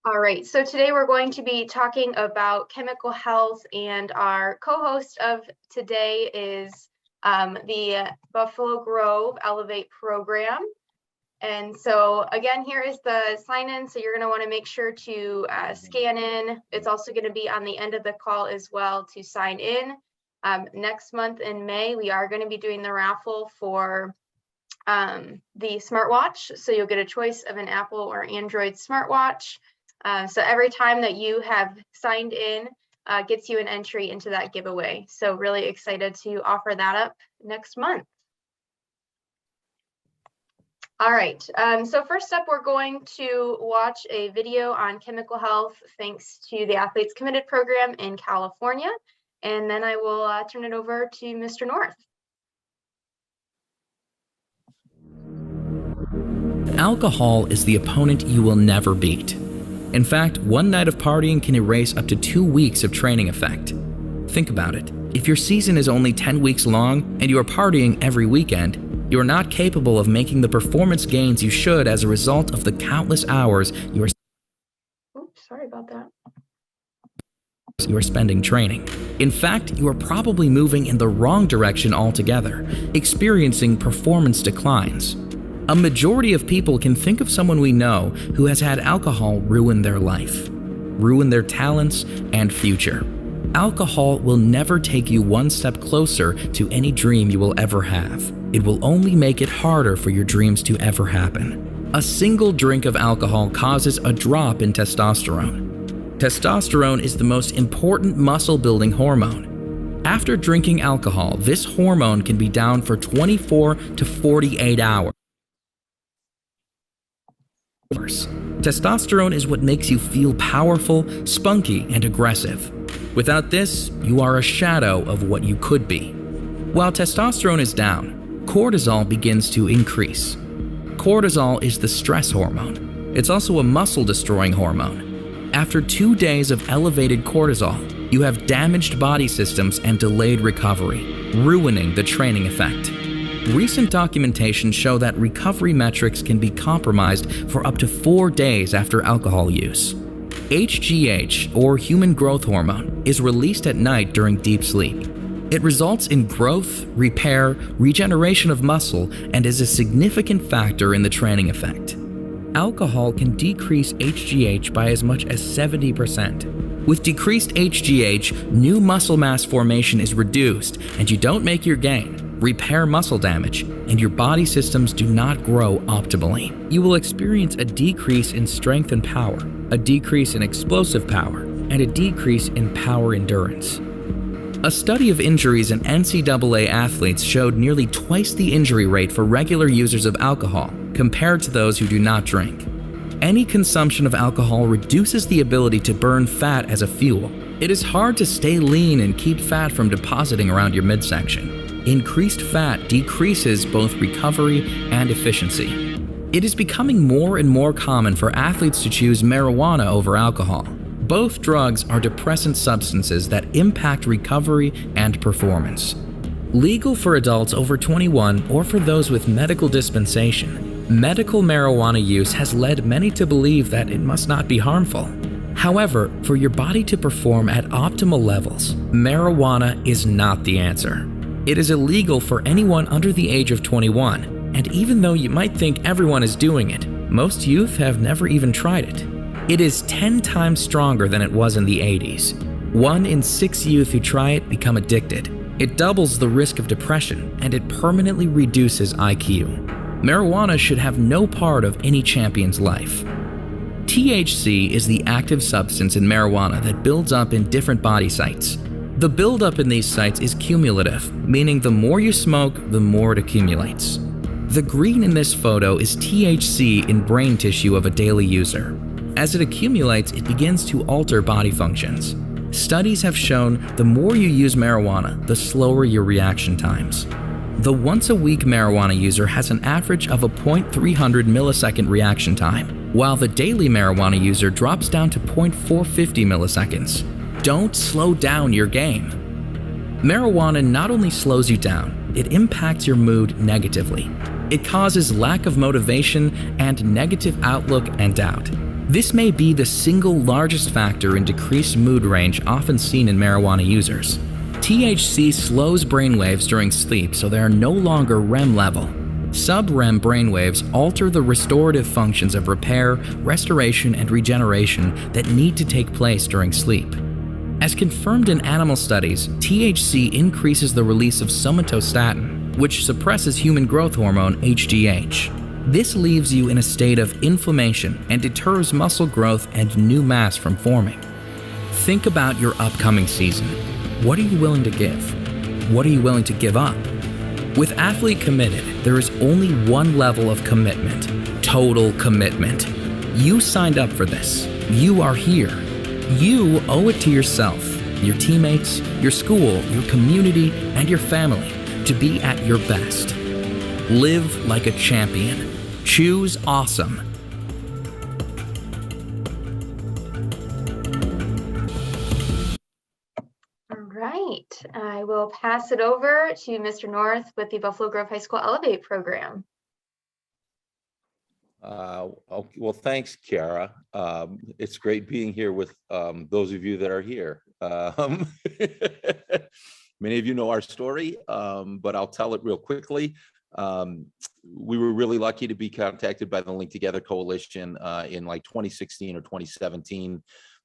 All right, so today we're going to be talking about chemical health, and our co-host of today is the Buffalo Grove Elevate program. And so again, here is the sign in. So you're going to want to make sure to scan in. It's also going to be on the end of the call as well to sign in. Next month in May, we are going to be doing the raffle for the smartwatch. So you'll get a choice of an Apple or Android smartwatch. So every time that you have signed in gets you an entry into that giveaway. So really excited to offer that up next month. All right, so first up, we're going to watch a video on chemical health thanks to the Athletes Committed program in California. And then I will turn it over to Mr. North. Alcohol is the opponent you will never beat. In fact, one night of partying can erase up to 2 weeks of training effect. Think about it. If your season is only 10 weeks long and you are partying every weekend, you are not capable of making the performance gains you should as a result of the countless hours you are spending training. In fact, you are probably moving in the wrong direction altogether, experiencing performance declines. A majority of people can think of someone we know who has had alcohol ruin their life, ruin their talents and future. Alcohol will never take you one step closer to any dream you will ever have. It will only make it harder for your dreams to ever happen. A single drink of alcohol causes a drop in testosterone. Testosterone is the most important muscle-building hormone. After drinking alcohol, this hormone can be down for 24 to 48 hours. Testosterone is what makes you feel powerful, spunky, and aggressive. Without this, you are a shadow of what you could be. While testosterone is down, cortisol begins to increase. Cortisol is the stress hormone. It's also a muscle-destroying hormone. After 2 days of elevated cortisol, you have damaged body systems and delayed recovery, ruining the training effect. Recent documentation show that recovery metrics can be compromised for up to 4 days after alcohol use. HGH, or human growth hormone, is released at night during deep sleep. It results in growth, repair, regeneration of muscle, and is a significant factor in the training effect. Alcohol can decrease HGH by as much as 70%. With decreased HGH, new muscle mass formation is reduced, and you don't make your gain, repair muscle damage, and your body systems do not grow optimally. You will experience a decrease in strength and power, a decrease in explosive power, and a decrease in power endurance. A study of injuries in NCAA athletes showed nearly twice the injury rate for regular users of alcohol compared to those who do not drink. Any consumption of alcohol reduces the ability to burn fat as a fuel. It is hard to stay lean and keep fat from depositing around your midsection. Increased fat decreases both recovery and efficiency. It is becoming more and more common for athletes to choose marijuana over alcohol. Both drugs are depressant substances that impact recovery and performance. Legal for adults over 21 or for those with medical dispensation, medical marijuana use has led many to believe that it must not be harmful. However, for your body to perform at optimal levels, marijuana is not the answer. It is illegal for anyone under the age of 21, and even though you might think everyone is doing it, most youth have never even tried it. It is 10 times stronger than it was in the 80s. 1 in 6 youth who try it become addicted. It doubles the risk of depression, and it permanently reduces IQ. Marijuana should have no part of any champion's life. THC is the active substance in marijuana that builds up in different body sites. The buildup in these sites is cumulative, meaning the more you smoke, the more it accumulates. The green in this photo is THC in brain tissue of a daily user. As it accumulates, it begins to alter body functions. Studies have shown the more you use marijuana, the slower your reaction times. The once-a-week marijuana user has an average of a 0.300 millisecond reaction time, while the daily marijuana user drops down to 0.450 milliseconds. Don't slow down your game. Marijuana not only slows you down, it impacts your mood negatively. It causes lack of motivation and negative outlook and doubt. This may be the single largest factor in decreased mood range often seen in marijuana users. THC slows brainwaves during sleep, so they are no longer REM level. Sub-REM brainwaves alter the restorative functions of repair, restoration, and regeneration that need to take place during sleep. As confirmed in animal studies, THC increases the release of somatostatin, which suppresses human growth hormone HGH. This leaves you in a state of inflammation and deters muscle growth and new mass from forming. Think about your upcoming season. What are you willing to give? What are you willing to give up? With Athlete Committed, there is only one level of commitment: total commitment. You signed up for this. You are here. You owe it to yourself, your teammates, your school, your community, and your family to be at your best. Live like a champion. Choose awesome. All right, I will pass it over to Mr. North with the Buffalo Grove High School Elevate program. Well, thanks, Kara. It's great being here with those of you that are here. Many of you know our story, but I'll tell it real quickly. We were really lucky to be contacted by the Link Together Coalition in like 2016 or 2017.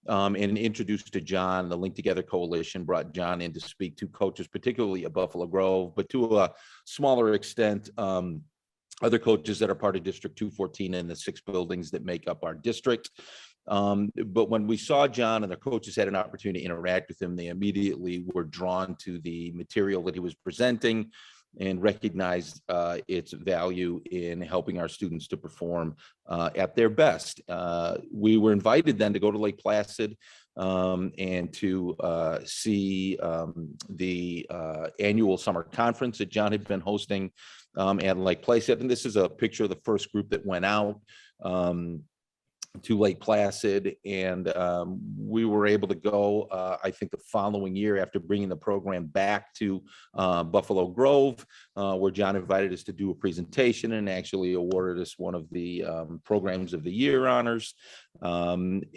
And introduced to John. The Link Together Coalition brought John in to speak to coaches, particularly at Buffalo Grove, but to a smaller extent, other coaches that are part of District 214 and the 6 buildings that make up our district. But when we saw John and the coaches had an opportunity to interact with him, they immediately were drawn to the material that he was presenting and recognized its value in helping our students to perform at their best. We were invited then to go to Lake Placid and to see the annual summer conference that John had been hosting at Lake Placid. And this is a picture of the first group that went out to Lake Placid, and we were able to go, I think, the following year after bringing the program back to Buffalo Grove, where John invited us to do a presentation and actually awarded us one of the Programs of the Year honors. We've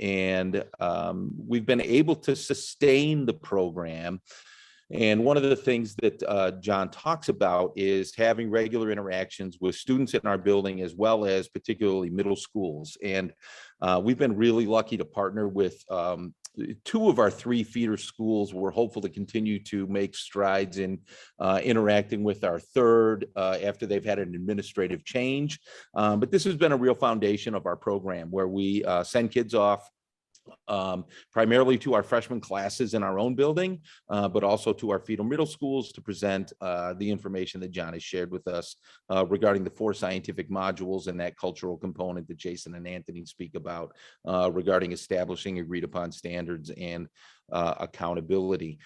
been able to sustain the program. And one of the things that John talks about is having regular interactions with students in our building, as well as particularly middle schools. And we've been really lucky to partner with 2 of our 3 feeder schools. We're hopeful to continue to make strides in interacting with our 3rd after they've had an administrative change. But this has been a real foundation of our program, where we send kids off primarily to our freshman classes in our own building, but also to our feeder middle schools to present the information that John has shared with us regarding the 4 scientific modules and that cultural component that Jason and Anthony speak about regarding establishing agreed upon standards and accountability.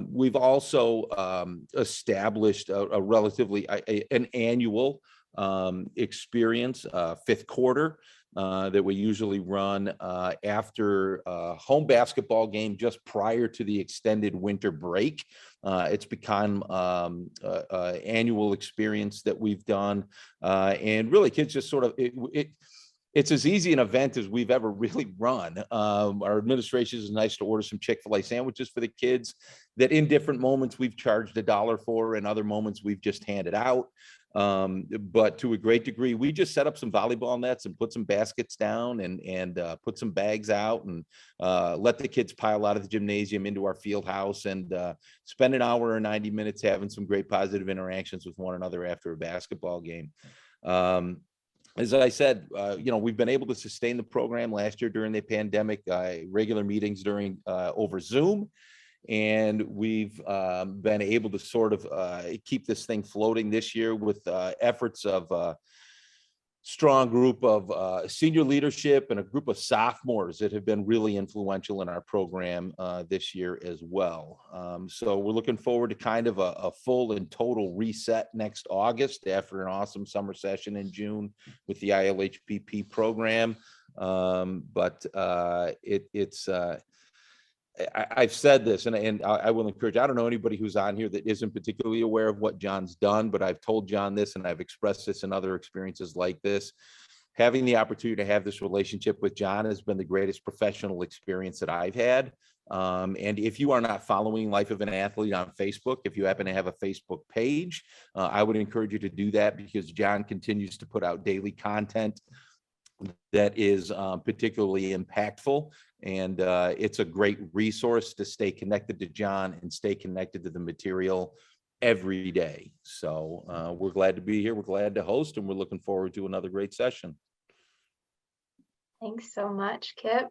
We've also established a relatively an annual experience, 5th quarter, that we usually run after a home basketball game just prior to the extended winter break. It's become an annual experience that we've done, and really kids just sort of, it's as easy an event as we've ever really run. Our administration is nice to order some Chick-fil-A sandwiches for the kids that in different moments we've charged $1 for, and other moments we've just handed out. But to a great degree, we just set up some volleyball nets and put some baskets down and put some bags out and let the kids pile out of the gymnasium into our field house and spend an hour or 90 minutes having some great positive interactions with one another after a basketball game. As I said, we've been able to sustain the program last year during the pandemic, regular meetings over Zoom. And we've been able to sort of keep this thing floating this year with efforts of a strong group of senior leadership and a group of sophomores that have been really influential in our program this year as well. So we're looking forward to kind of a full and total reset next August after an awesome summer session in June with the ILHPP program. I've said this, and I will encourage, I don't know anybody who's on here that isn't particularly aware of what John's done, but I've told John this, and I've expressed this in other experiences like this. having the opportunity to have this relationship with John has been the greatest professional experience that I've had. And if you are not following Life of an Athlete on Facebook, if you happen to have a Facebook page, I would encourage you to do that, because John continues to put out daily content that is particularly impactful. And it's a great resource to stay connected to John and stay connected to the material every day. So we're glad to be here. We're glad to host, and we're looking forward to another great session. Thanks so much, Kip.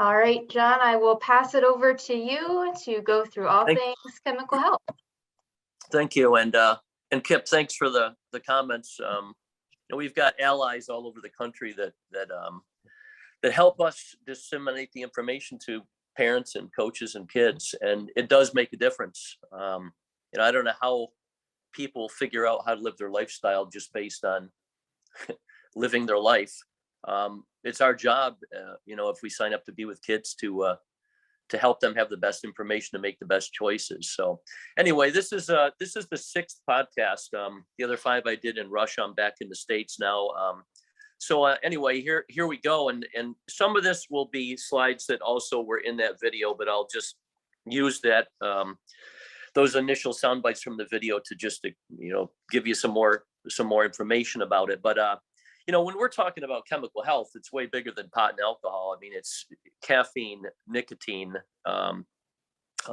All right, John, I will pass it over to you to go through all things chemical health. Thank you. And Kip, thanks for the comments. We've got allies all over the country that help us disseminate the information to parents and coaches and kids, and it does make a difference. I don't know how people figure out how to live their lifestyle just based on living their life. It's our job, if we sign up to be with kids, to help them have the best information to make the best choices. So anyway, this is the 6th podcast. The other 5 I did in Russia. I'm back in the States now. Anyway, here we go. And some of this will be slides that also were in that video, but I'll just use those initial sound bites from the video to just give you some more information about it. But when we're talking about chemical health, it's way bigger than pot and alcohol. I mean, it's caffeine, nicotine,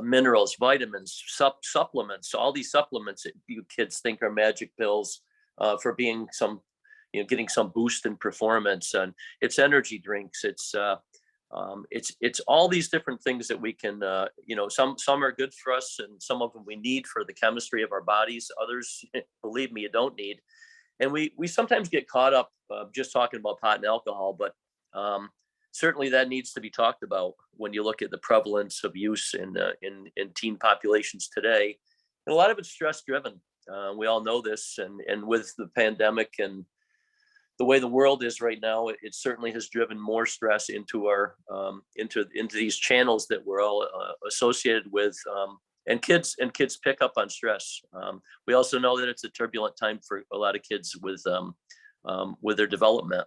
minerals, vitamins, supplements, all these supplements that you kids think are magic pills for being getting some boost in performance. And it's energy drinks. It's all these different things that we can, some are good for us, and some of them we need for the chemistry of our bodies. Others, believe me, you don't need. And we sometimes get caught up just talking about pot and alcohol, but certainly that needs to be talked about when you look at the prevalence of use in teen populations today. And a lot of it's stress driven. We all know this, and with the pandemic and the way the world is right now, it certainly has driven more stress into our into these channels that we're all associated with. And kids pick up on stress. We also know that it's a turbulent time for a lot of kids with their development.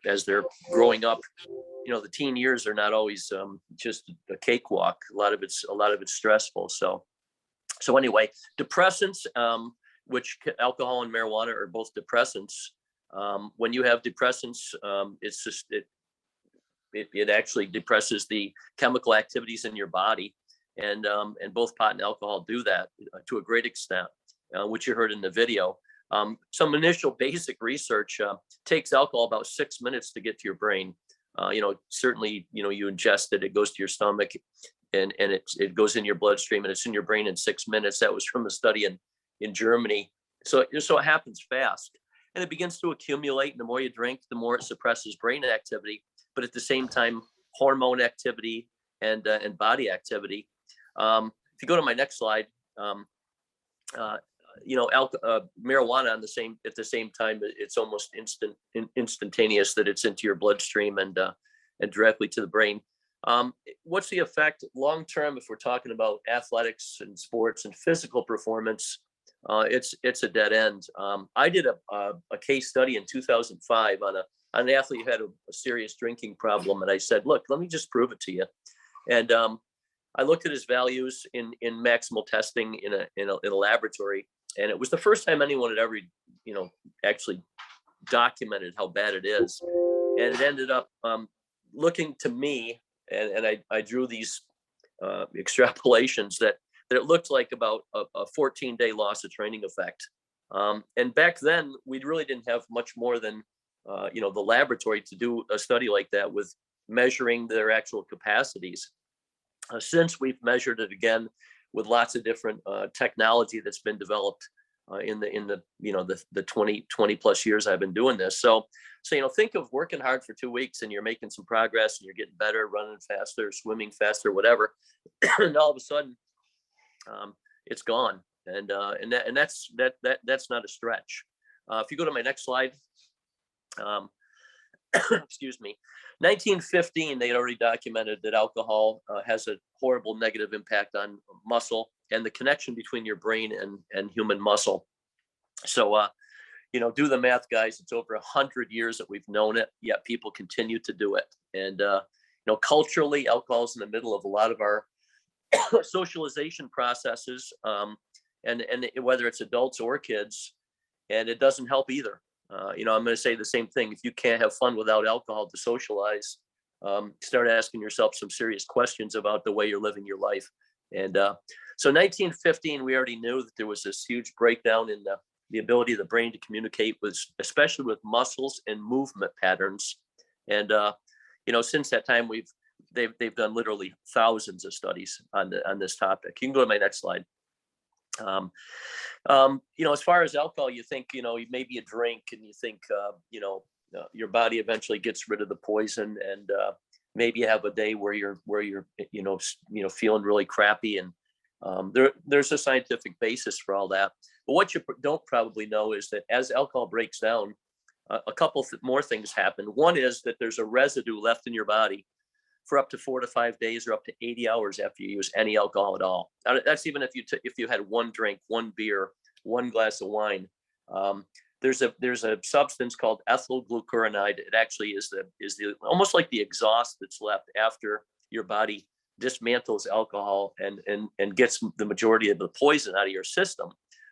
As they're growing up, the teen years are not always just a cakewalk. A lot of it's stressful. So anyway, depressants, which alcohol and marijuana are both depressants. When you have depressants, it actually depresses the chemical activities in your body. And both pot and alcohol do that to a great extent, which you heard in the video. Some initial basic research takes alcohol about 6 minutes to get to your brain. Certainly, you ingest it, it goes to your stomach, and it goes in your bloodstream, and it's in your brain in 6 minutes. That was from a study in Germany. So it happens fast, and it begins to accumulate. And the more you drink, the more it suppresses brain activity, but at the same time, hormone activity and body activity. If you go to my next slide, marijuana at the same time, it's almost instantaneous that it's into your bloodstream and directly to the brain. What's the effect long term if we're talking about athletics and sports and physical performance? It's a dead end. I did a case study in 2005 on an athlete who had a serious drinking problem, and I said, look, let me just prove it to you. And I looked at his values in maximal testing in a laboratory, and it was the first time anyone had ever, actually documented how bad it is. And it ended up looking to me, and I drew these extrapolations that it looked like about a 14-day loss of training effect. And back then, we really didn't have much more than, the laboratory to do a study like that with measuring their actual capacities. Since we've measured it again with lots of different technology that's been developed in the 20 plus years I've been doing this. So think of working hard for 2 weeks and you're making some progress and you're getting better, running faster, swimming faster, whatever, and all of a sudden it's gone. And that's not a stretch. If you go to my next slide. Excuse me. 1915, they had already documented that alcohol has a horrible negative impact on muscle and the connection between your brain and human muscle. So, do the math, guys. It's over 100 years that we've known it, yet people continue to do it. And, culturally, alcohol is in the middle of a lot of our socialization processes, and whether it's adults or kids, and it doesn't help either. I'm going to say the same thing. If you can't have fun without alcohol to socialize, start asking yourself some serious questions about the way you're living your life. And so 1915, we already knew that there was this huge breakdown in the ability of the brain to communicate with, especially with muscles and movement patterns. And, since that time, they've done literally thousands of studies on this topic. You can go to my next slide. As far as alcohol, you think, maybe a drink and you think, your body eventually gets rid of the poison, and maybe you have a day where you're feeling really crappy. And there's a scientific basis for all that. But what you don't probably know is that as alcohol breaks down, a couple more things happen. One is that there's a residue left in your body for up to 4 to 5 days or up to 80 hours after you use any alcohol at all. That's even if you had one drink, one beer, one glass of wine. There's a substance called ethyl glucuronide. It actually is the almost like the exhaust that's left after your body dismantles alcohol and gets the majority of the poison out of your system.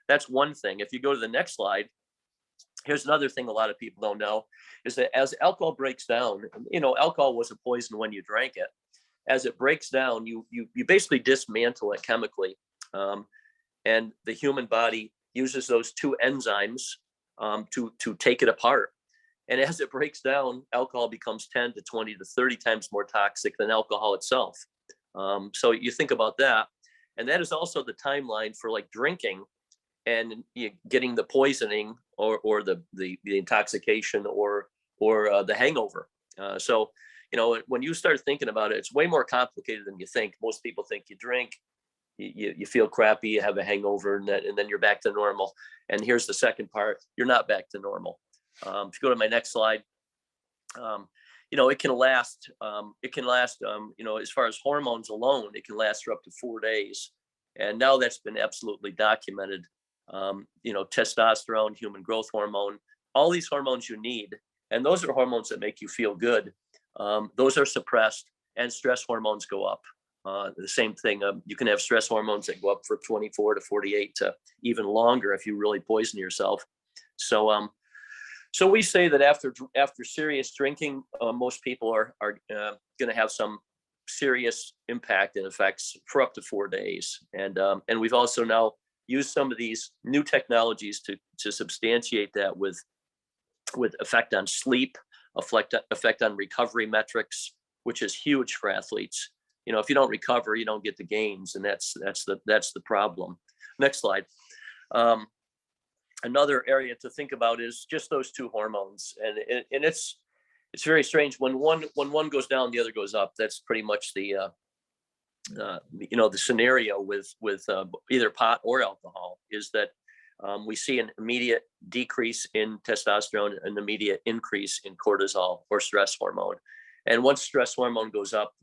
That's one thing. If you go to the next slide, here's another thing a lot of people don't know, is that as alcohol breaks down, alcohol was a poison when you drank it. As it breaks down, you basically dismantle it chemically. And the human body uses those two enzymes to take it apart. And as it breaks down, alcohol becomes 10 to 20 to 30 times more toxic than alcohol itself. So you think about that. And that is also the timeline for like drinking and getting the poisoning or the intoxication or the hangover. So when you start thinking about it, it's way more complicated than you think. Most people think you drink, you feel crappy, you have a hangover, and then you're back to normal. And here's the second part: you're not back to normal. If you go to my next slide, it can last. As far as hormones alone, it can last for up to 4 days, and now that's been absolutely documented. Testosterone, human growth hormone, all these hormones you need, and those are hormones that make you feel good. Those are suppressed, and stress hormones go up. The same thing. You can have stress hormones that go up for 24 to 48 to even longer if you really poison yourself. So we say that after serious drinking, most people are going to have some serious impact and effects for up to 4 days. And we've also now used some of these new technologies to substantiate that with effect on sleep, effect on recovery metrics, which is huge for athletes. If you don't recover, you don't get the gains, and that's the problem. Next slide. Another area to think about is just those two hormones, and it's very strange when one goes down, the other goes up. That's pretty much the scenario with either pot or alcohol, is that we see an immediate decrease in testosterone, an immediate increase in cortisol or stress hormone. And once stress hormone goes up,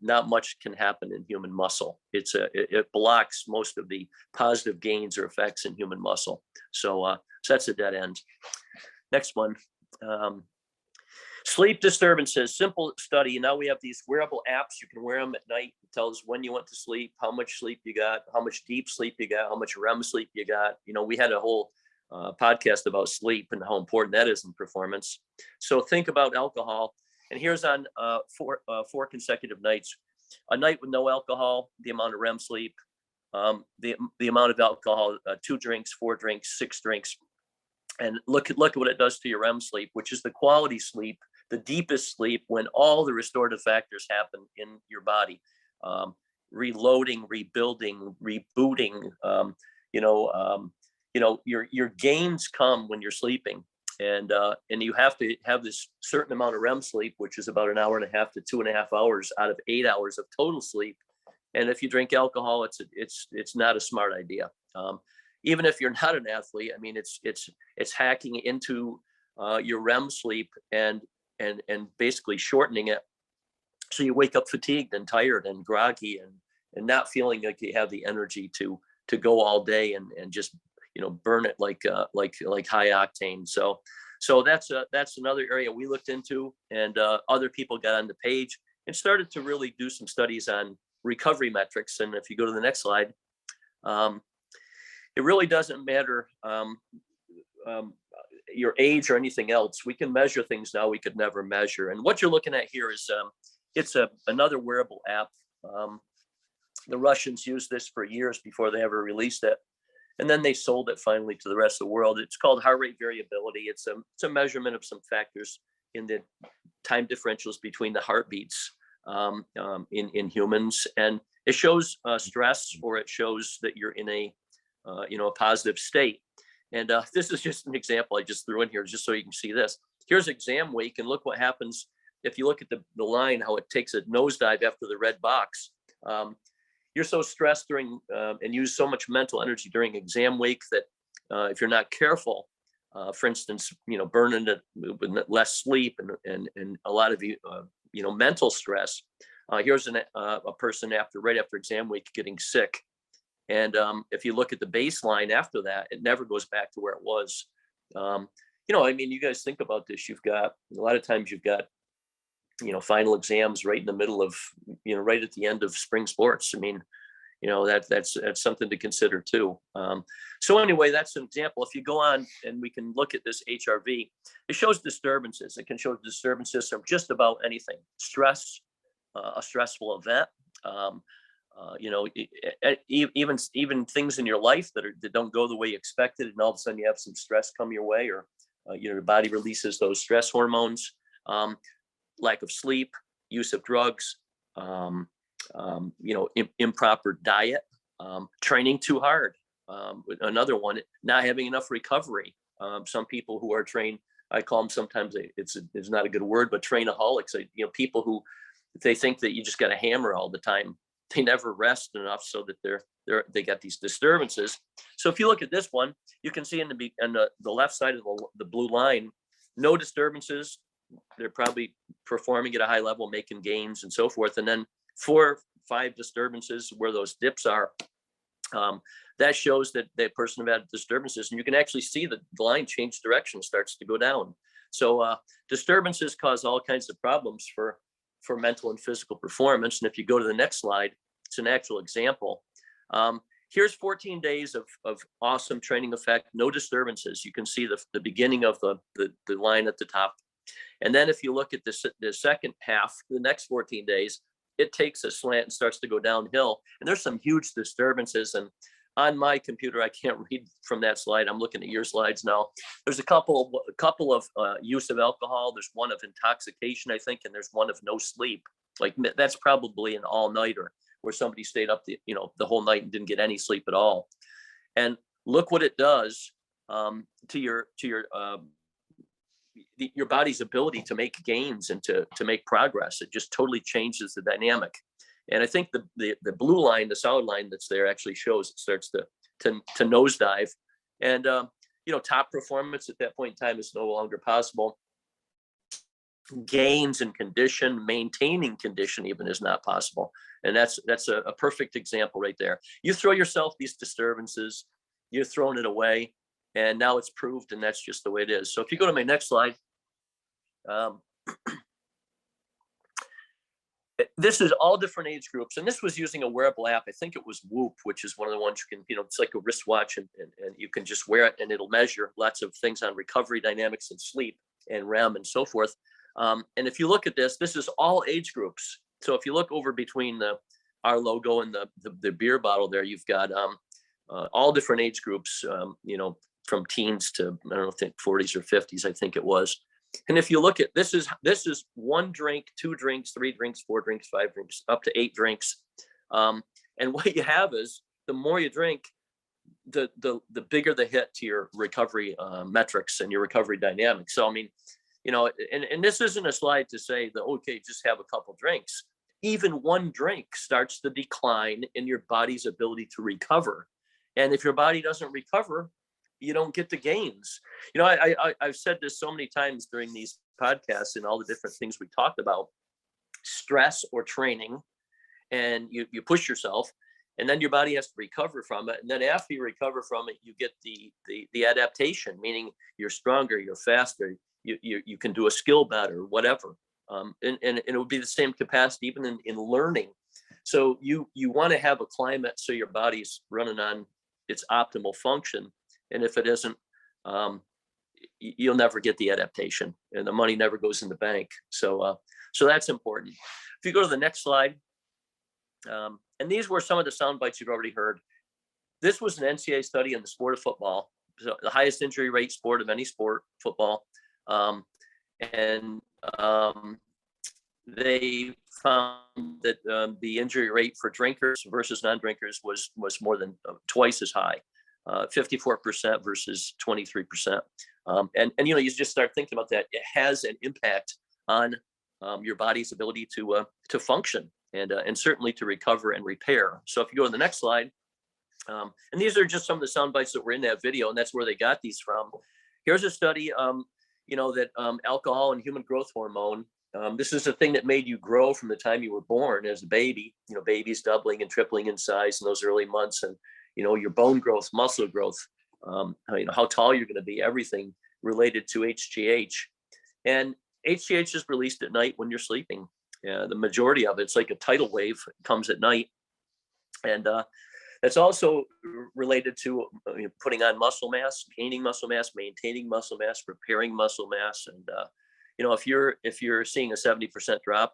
not much can happen in human muscle. It blocks most of the positive gains or effects in human muscle. So that's a dead end. Next one. Sleep disturbances, simple study. Now we have these wearable apps. You can wear them at night. It tells when you went to sleep, how much sleep you got, how much deep sleep you got, how much REM sleep you got. We had a whole podcast about sleep and how important that is in performance. So think about alcohol. And here's on 4 consecutive nights. A night with no alcohol, the amount of REM sleep, the amount of alcohol, 2 drinks, 4 drinks, 6 drinks. And look at what it does to your REM sleep, which is the quality sleep, the deepest sleep, when all the restorative factors happen in your body. Reloading, rebuilding, rebooting. Your gains come when you're sleeping. And you have to have this certain amount of REM sleep, which is about 1.5 hours to 2.5 hours out of 8 hours of total sleep. And if you drink alcohol, it's not a smart idea. Even if you're not an athlete, I mean, it's hacking into your REM sleep and basically shortening it, so you wake up fatigued and tired and groggy and not feeling like you have the energy to go all day and just burn it like high octane. So that's another area we looked into, and other people got on the page and started to really do some studies on recovery metrics. And if you go to the next slide, it really doesn't matter your age or anything else. We can measure things now we could never measure. And what you're looking at here is it's another wearable app. The Russians used this for years before they ever released it, and then they sold it finally to the rest of the world. It's called heart rate variability. It's a measurement of some factors in the time differentials between the heartbeats in humans, and it shows stress, or it shows that you're in a positive state. And this is just an example I just threw in here just so you can see this. Here's exam week, and look what happens if you look at the line, how it takes a nosedive after the red box. You're so stressed during and use so much mental energy during exam week that if you're not careful, for instance, burning it with less sleep and a lot of mental stress. Here's a person right after exam week getting sick. And if you look at the baseline after that, it never goes back to where it was. You guys think about this. A lot of times you've got, final exams right in the middle of, right at the end of spring sports. I mean, that's something to consider too. So anyway, that's an example. If you go on and we can look at this HRV, it shows disturbances. It can show disturbances from just about anything. Stress, a stressful event, even things in your life that don't go the way you expected, and all of a sudden you have some stress come your way, or your body releases those stress hormones. Lack of sleep, use of drugs, improper diet, training too hard. Another one, not having enough recovery. Some people who are trained, I call them sometimes, it's not a good word, but trainaholics. People who, they think that you just got to hammer all the time. They never rest enough, so that they got these disturbances. So if you look at this one, you can see on the left side of the blue line, no disturbances. They're probably performing at a high level, making gains and so forth. And then 4 or 5 disturbances where those dips are, that shows that that person have had disturbances, and you can actually see the line change direction, starts to go down. So disturbances cause all kinds of problems for mental and physical performance. And if you go to the next slide, it's an actual example. Here's 14 days of awesome training effect, no disturbances. You can see the beginning of the line at the top. And then if you look at the second half, the next 14 days, it takes a slant and starts to go downhill. And there's some huge disturbances. And on my computer, I can't read from that slide. I'm looking at your slides now. There's a couple of use of alcohol. There's one of intoxication, I think, and there's one of no sleep. Like, that's probably an all-nighter where somebody stayed up the whole night and didn't get any sleep at all. And look what it does to your body's ability to make gains and to make progress. It just totally changes the dynamic. And I think the blue line, the solid line that's there, actually shows it starts to nosedive. And top performance at that point in time is no longer possible. Gains in condition, maintaining condition even, is not possible. And that's a perfect example right there. You throw yourself these disturbances, you're throwing it away, and now it's proved, and that's just the way it is. So if you go to my next slide, this is all different age groups, and this was using a wearable app. I think it was Whoop, which is one of the ones you can, it's like a wristwatch, and you can just wear it, and it'll measure lots of things on recovery dynamics and sleep and REM and so forth. And if you look at this is all age groups. So if you look over between our logo and the beer bottle there, you've got all different age groups, from teens to, I don't think 40s or 50s, I think it was. And if you look at this is 1 drink, 2 drinks, 3 drinks, 4 drinks, 5 drinks, up to 8 drinks. And what you have is, the more you drink, the bigger the hit to your recovery metrics and your recovery dynamics. So I mean, and this isn't a slide to say that, okay, just have a couple drinks. Even 1 drink starts the decline in your body's ability to recover. And if your body doesn't recover, you don't get the gains. I've said this so many times during these podcasts and all the different things we talked about. Stress or training, and you push yourself, and then your body has to recover from it. And then after you recover from it, you get the adaptation, meaning you're stronger, you're faster, you can do a skill better, whatever. And it would be the same capacity even in learning. So you want to have a climate so your body's running on its optimal function. And if it isn't, you'll never get the adaptation, and the money never goes in the bank. So that's important. If you go to the next slide, and these were some of the sound bites you've already heard. This was an NCAA study in the sport of football, so the highest injury rate sport of any sport, football. They found that the injury rate for drinkers versus non-drinkers was more than twice as high, 54% versus 23%. And you just start thinking about that. It has an impact on your body's ability to function and certainly to recover and repair. So if you go to the next slide, and these are just some of the sound bites that were in that video, and that's where they got these from. Here's a study, that alcohol and human growth hormone, this is the thing that made you grow from the time you were born as a baby. Babies doubling and tripling in size in those early months, and your bone growth, muscle growth, how tall you're going to be, everything related to HGH. And HGH is released at night when you're sleeping. The majority of it's like a tidal wave, comes at night. And that's also related to putting on muscle mass, gaining muscle mass, maintaining muscle mass, repairing muscle mass. And, if you're seeing a 70% drop,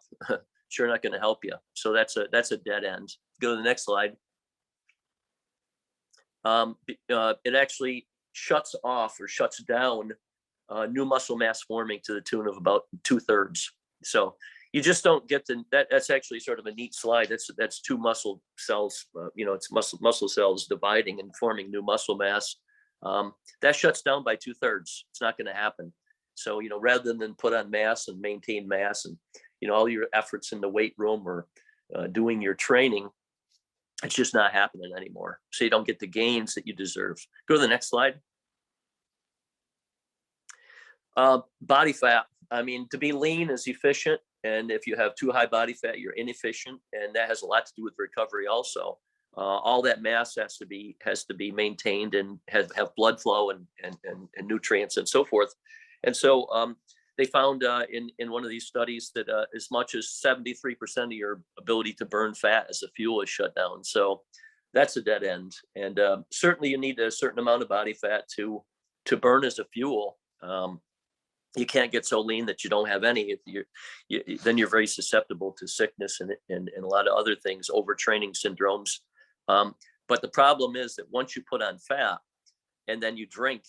sure not going to help you. So that's a dead end. Go to the next slide. It actually shuts off or shuts down new muscle mass forming to the tune of about 2/3. So you just don't get that's actually sort of a neat slide. That's two muscle cells, it's muscle cells dividing and forming new muscle mass. That shuts down by 2/3. It's not going to happen. So, rather than put on mass and maintain mass and, all your efforts in the weight room or doing your training, it's just not happening anymore. So you don't get the gains that you deserve. Go to the next slide. Body fat. To be lean is efficient. And if you have too high body fat, you're inefficient. And that has a lot to do with recovery also. All that mass has to be maintained and have blood flow and nutrients and so forth. And so they found in one of these studies that as much as 73% of your ability to burn fat as a fuel is shut down. So that's a dead end. And certainly you need a certain amount of body fat to burn as a fuel. You can't get so lean that you don't have any. Then you're very susceptible to sickness and a lot of other things, overtraining syndromes. But the problem is that once you put on fat and then you drink,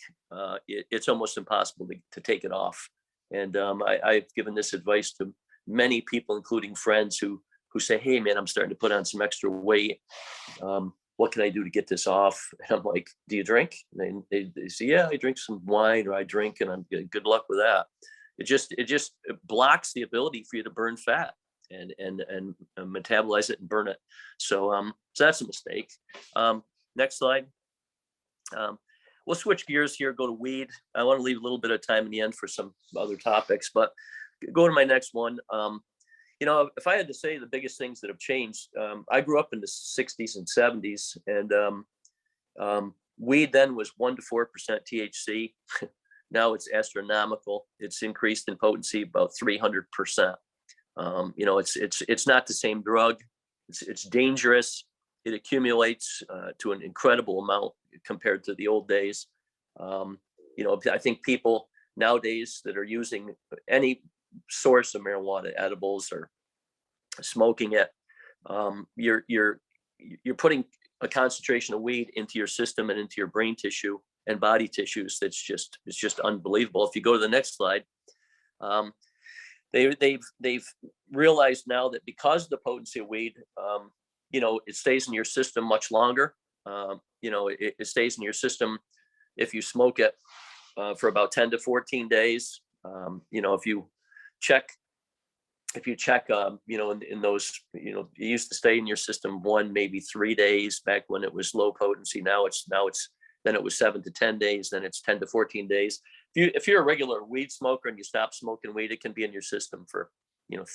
it's almost impossible to take it off. And I've given this advice to many people, including friends who say, "Hey man, I'm starting to put on some extra weight. What can I do to get this off?" And I'm like, "Do you drink?" And they say, "Yeah, I drink some wine, or I drink," and I'm good luck with that. It just blocks the ability for you to burn fat and metabolize it and burn it. So that's a mistake. Next slide. We'll switch gears here, go to weed. I want to leave a little bit of time in the end for some other topics, but go to my next one. If I had to say the biggest things that have changed, I grew up in the 60s and 70s, and weed then was 1 to 4% THC. Now it's astronomical. It's increased in potency about 300%. It's not the same drug. It's dangerous. It accumulates to an incredible amount compared to the old days. I think people nowadays that are using any source of marijuana, edibles or smoking it, you're putting a concentration of weed into your system and into your brain tissue and body tissues it's just unbelievable. If you go to the next slide, they've realized now that because of the potency of weed, it stays in your system much longer. It stays in your system if you smoke it for about 10 to 14 days. If you check, in those, it used to stay in your system 1, maybe 3 days back when it was low potency. Then it was 7 to 10 days. Then it's 10 to 14 days. If you're a regular weed smoker and you stop smoking weed, it can be in your system for,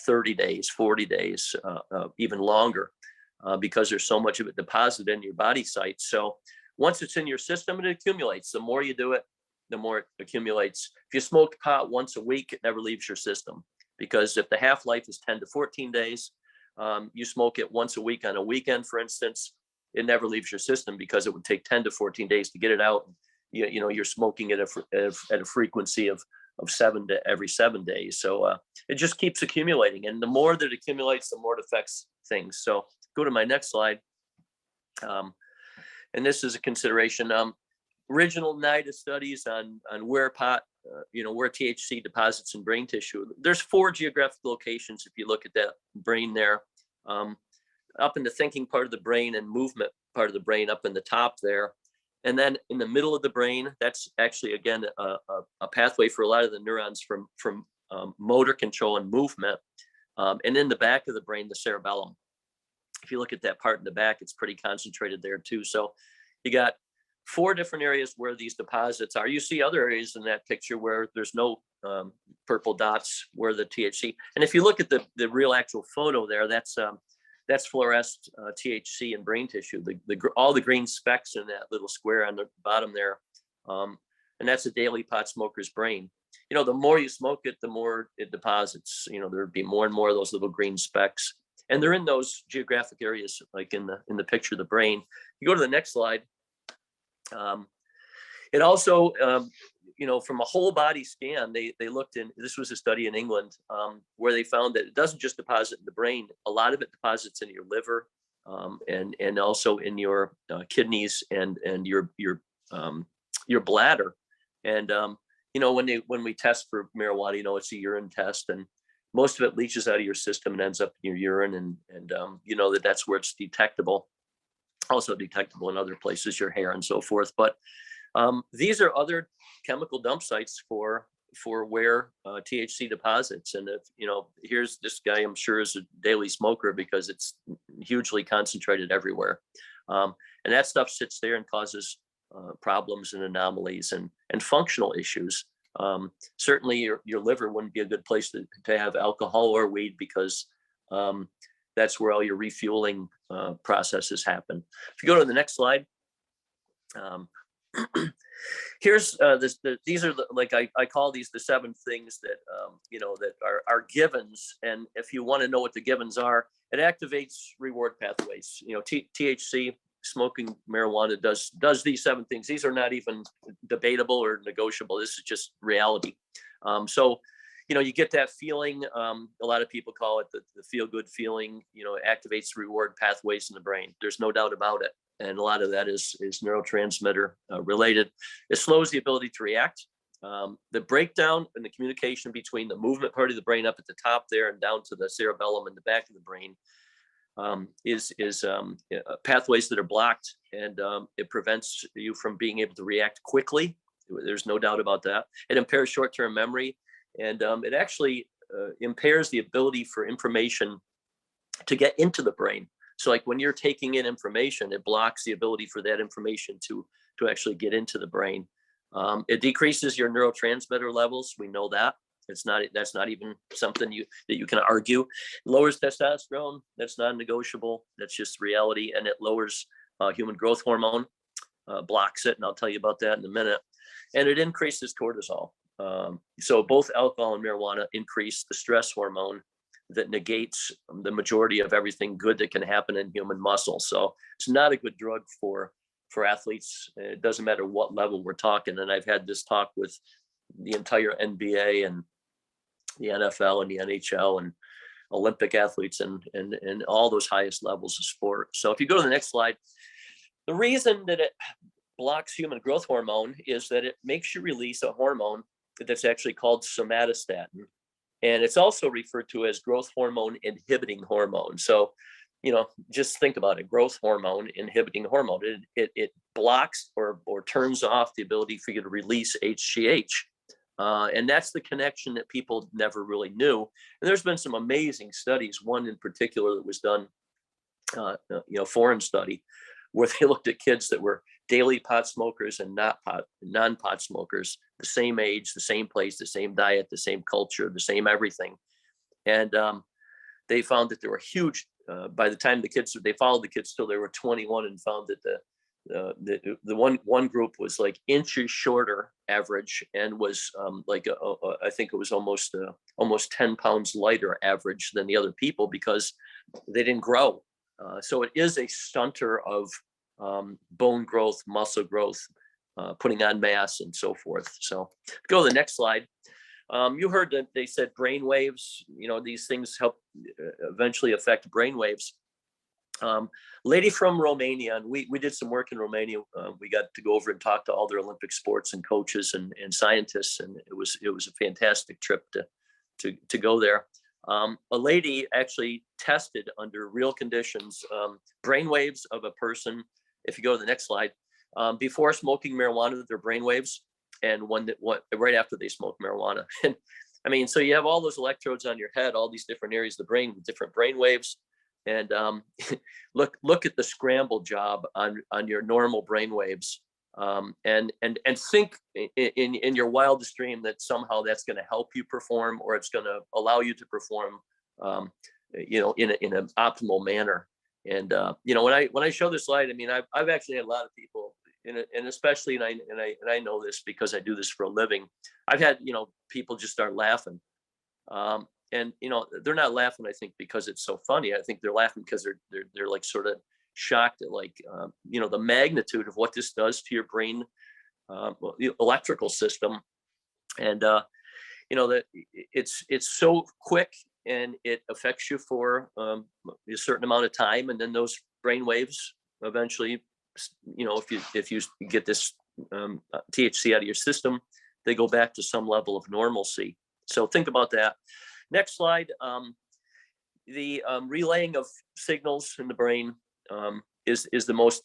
30 days, 40 days, even longer. because there's so much of it deposited in your body site. So once it's in your system, it accumulates. The more you do it, the more it accumulates. If you smoke pot once a week, it never leaves your system, because if the half-life is 10 to 14 days, you smoke it once a week on a weekend, for instance, it never leaves your system, because it would take 10 to 14 days to get it out. You're smoking at a frequency of every 7 days. So it just keeps accumulating. And the more that accumulates, the more it affects things. So go to my next slide. And this is a consideration. Original NIDA studies on where pot, where THC deposits in brain tissue. There's 4 geographic locations. If you look at that brain there, up in the thinking part of the brain and movement part of the brain up in the top there. And then in the middle of the brain, that's actually, again, a pathway for a lot of the neurons from motor control and movement. And in the back of the brain, the cerebellum. If you look at that part in the back, it's pretty concentrated there too. So you got 4 different areas where these deposits are. You see other areas in that picture where there's no purple dots where the THC. And if you look at the real actual photo there, that's fluoresced THC in brain tissue. All the green specks in that little square on the bottom there, and that's a daily pot smoker's brain. The more you smoke it, the more it deposits. There'd be more and more of those little green specks, and they're in those geographic areas, like in the picture of the brain. You go to the next slide. It also, from a whole body scan, they looked in, this was a study in England, where they found that it doesn't just deposit in the brain. A lot of it deposits in your liver, and also in your kidneys and your bladder. And, when we test for marijuana, it's a urine test, and most of it leaches out of your system and ends up in your urine. And that's where it's detectable. Also detectable in other places, your hair and so forth. But these are other chemical dump sites for where THC deposits. And if here's this guy, I'm sure is a daily smoker, because it's hugely concentrated everywhere. And that stuff sits there and causes problems and anomalies and functional issues. Certainly your liver wouldn't be a good place to have alcohol or weed, because that's where all your refueling processes happen. If you go to the next slide, here's these are I call these the 7 things that that are givens. And if you want to know what the givens are, it activates reward pathways. THC, smoking marijuana, does these 7 things. These are not even debatable or negotiable. This is just reality. So you get that feeling. A lot of people call it the feel-good feeling. It activates reward pathways in the brain. There's no doubt about it. And a lot of that is neurotransmitter related. It slows the ability to react. The breakdown and the communication between the movement part of the brain up at the top there and down to the cerebellum in the back of the brain is pathways that are blocked, and it prevents you from being able to react quickly. There's no doubt about that. It impairs short-term memory. And it actually impairs the ability for information to get into the brain. So like when you're taking in information, it blocks the ability for that information to actually get into the brain. It decreases your neurotransmitter levels. We know that. That's not even something that you can argue. It lowers testosterone. That's non-negotiable. That's just reality. And it lowers human growth hormone, blocks it. And I'll tell you about that in a minute. And it increases cortisol. So both alcohol and marijuana increase the stress hormone that negates the majority of everything good that can happen in human muscle. So it's not a good drug for athletes. It doesn't matter what level we're talking. And I've had this talk with the entire NBA and the NFL and the NHL and Olympic athletes and all those highest levels of sport. So if you go to the next slide, the reason that it blocks human growth hormone is that it makes you release a hormone that's actually called somatostatin. And it's also referred to as growth hormone inhibiting hormone. So, just think about it, growth hormone inhibiting hormone. It blocks or turns off the ability for you to release HGH. And that's the connection that people never really knew. And there's been some amazing studies, one in particular that was done, foreign study, where they looked at kids that were daily pot smokers and non-pot smokers, the same age, the same place, the same diet, the same culture, the same everything. And they found that there were huge by the time they followed the kids till they were 21 and found that the one group was like inches shorter average and was I think it was almost 10 pounds lighter average than the other people because they didn't grow. So it is a stunter of bone growth, muscle growth, putting on mass and so forth. So go to the next slide. You heard that they said brain waves, these things help eventually affect brain waves. Lady from Romania, and we did some work in Romania. We got to go over and talk to all their Olympic sports and coaches and scientists, and it was a fantastic trip to go there. A lady actually tested under real conditions brain waves of a person. If you go to the next slide, before smoking marijuana, their brain waves, and right after they smoke marijuana. And I mean, so you have all those electrodes on your head, all these different areas of the brain with different brain waves. And look at the scramble job on your normal brain waves, and think in your wildest dream that somehow that's going to help you perform, or it's going to allow you to perform, in an optimal manner. And when I show this slide, I mean, I've actually had a lot of people, and especially, and I know this because I do this for a living. I've had people just start laughing. And they're not laughing, I think, because it's so funny. I think they're laughing because they're like sort of shocked at the magnitude of what this does to your brain, electrical system, and that it's so quick and it affects you for a certain amount of time, and then those brain waves eventually, if you get this THC out of your system, they go back to some level of normalcy. So think about that. Next slide. The relaying of signals in the brain is the most,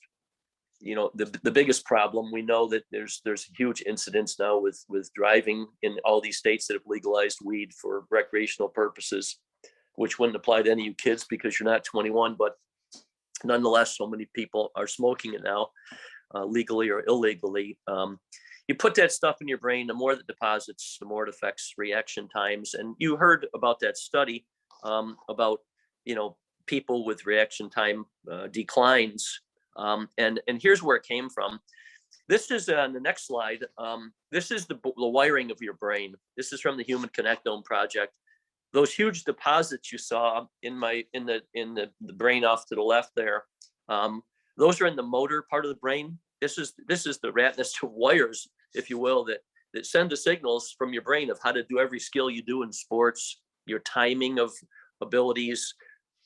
the biggest problem. We know that there's huge incidents now with driving in all these states that have legalized weed for recreational purposes, which wouldn't apply to any of you kids because you're not 21, but nonetheless, so many people are smoking it now, legally or illegally. You put that stuff in your brain, the more it deposits, the more it affects reaction times. And you heard about that study about, people with reaction time declines. And here's where it came from. This is on the next slide. This is the wiring of your brain. This is from the Human Connectome Project. Those huge deposits you saw in the brain off to the left there, those are in the motor part of the brain. This is the rat nest of wires, if you will, that send the signals from your brain of how to do every skill you do in sports, your timing of abilities,